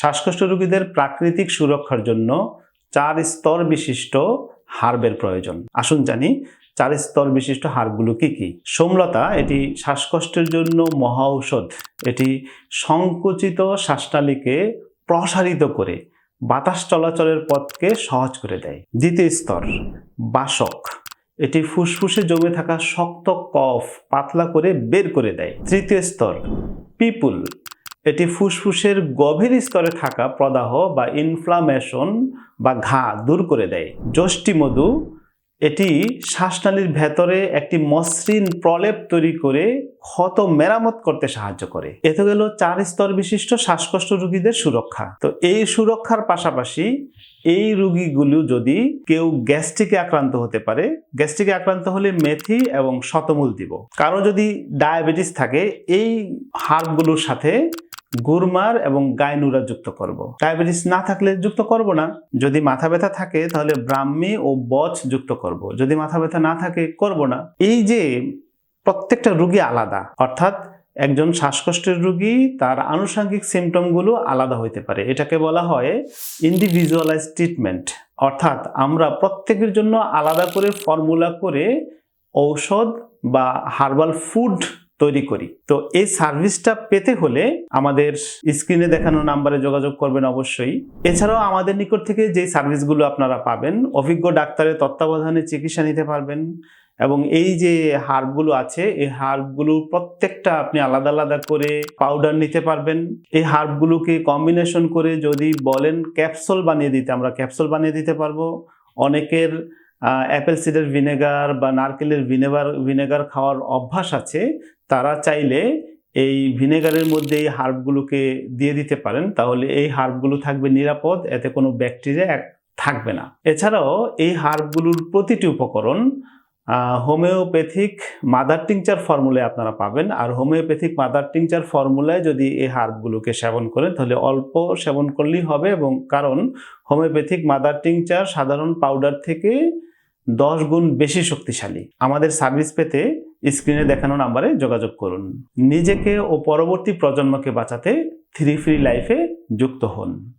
শ্বাসকষ্ট রোগীদের প্রাকৃতিক সুরক্ষার জন্য 4 স্তর বিশিষ্ট হার্বের প্রয়োজন। আসুন জানি 4 স্তর বিশিষ্ট হার্বগুলো কি কি। সোমলতা এটি শ্বাসকষ্টের জন্য মহা ঔষধ। এটি সংকুচিত শ্বাসনালীকে প্রসারিত করে বাতাস চলাচলের পথকে সহজ করে দেয়। দ্বিতীয় স্তর বাসক, এটি ফুসফুসে জমে থাকা শক্ত কফ পাতলা করে বের করে দেয়। তৃতীয় স্তর পিপুল, এটি ফুসফুসের গভীর স্তরে থাকা প্রদাহ বা ইনফ্লামেশন বা ঘা দূর করে দেয়। যষ্টিমধু, এটি শ্বাসনালীর ভেতরে একটি মসৃণ প্রলেপ তৈরি করে ক্ষত মেরামত করতে সাহায্য করে। এ তো গেল 4 স্তর বিশিষ্ট শ্বাসকষ্ট রোগীদের সুরক্ষা। তো এই সুরক্ষার পাশাপাশি এই রোগীগুলো যদি কেউ গ্যাস্ট্রিকে আক্রান্ত হতে পারে, গ্যাস্ট্রিকে আক্রান্ত হলে মেথি এবং শতমূল দিব। কারো যদি ডায়াবেটিস থাকে, এই হার্বগুলোর সাথে গুরমার এবং গাইনুরা যুক্ত করব। ডায়াবেটিস না থাকলে যুক্ত করব না। যদি মাথা ব্যথা থাকে তাহলে ব্রাহ্মী ও বচ যুক্ত করব। যদি মাথা ব্যথা না থাকে করব না। এই যে প্রত্যেকটা রোগী আলাদা, অর্থাৎ একজন শ্বাসকষ্টের রোগী তার আনুষঙ্গিক সিমটমগুলো আলাদা হইতে পারে। এটাকে বলা হয় ইন্ডিভিজুয়ালাইজ ট্রিটমেন্ট। অর্থাৎ আমরা প্রত্যেকের জন্য আলাদা করে ফর্মুলা করে ঔষধ বা হার্বাল ফুড তৈরি করি। তো এই সার্ভিসটা পেতে হলে আমাদের স্ক্রিনে দেখানো নাম্বারে যোগাযোগ করবেন অবশ্যই। এছাড়াও আমাদের নিকট থেকে যে সার্ভিসগুলো আপনারা পাবেন, অভিজ্ঞ ডাক্তারের তত্ত্বাবধানে চিকিৎসা নিতে পারবেন এবং এই যে হার্বগুলো আছে, এই হার্বগুলো প্রত্যেকটা আপনি আলাদা আলাদা করে পাউডার নিতে পারবেন। এই হার্বগুলোকে কম্বিনেশন করে যদি বলেন ক্যাপসুল বানিয়ে দিতে, আমরা ক্যাপসুল বানিয়ে দিতে পারবো। অনেকের অ্যাপেল সিডার ভিনেগার বা নারকেলের ভিনেগার খাওয়ার অভ্যাস আছে, তারা চাইলে এই ভিনেগারের মধ্যে এই হার্বগুলোকে দিয়ে দিতে পারেন। তাহলে এই হার্বগুলো থাকবে নিরাপদ, এতে কোনো ব্যাকটেরিয়া থাকবে না। এছাড়াও এই হার্বগুলোর প্রতিটি উপকরণ হোমিওপ্যাথিক মাদার টিংচার ফর্মুলায় আপনারা পাবেন। আর হোমিওপ্যাথিক মাদার টিংচার ফর্মুলায় যদি এই হার্বগুলোকে সেবন করেন তাহলে অল্প সেবন করলেই হবে, এবং কারণ হোমিওপ্যাথিক মাদার টিংচার সাধারণ পাউডার থেকে 10 গুণ বেশি শক্তিশালী। আমাদের সার্ভিস পেতে স্ক্রিনে দেখানো নাম্বারে যোগাযোগ করুন। নিজেকে ও পরবর্তী প্রজন্মকে বাঁচাতে 3 ফ্রি লাইফে যুক্ত হন।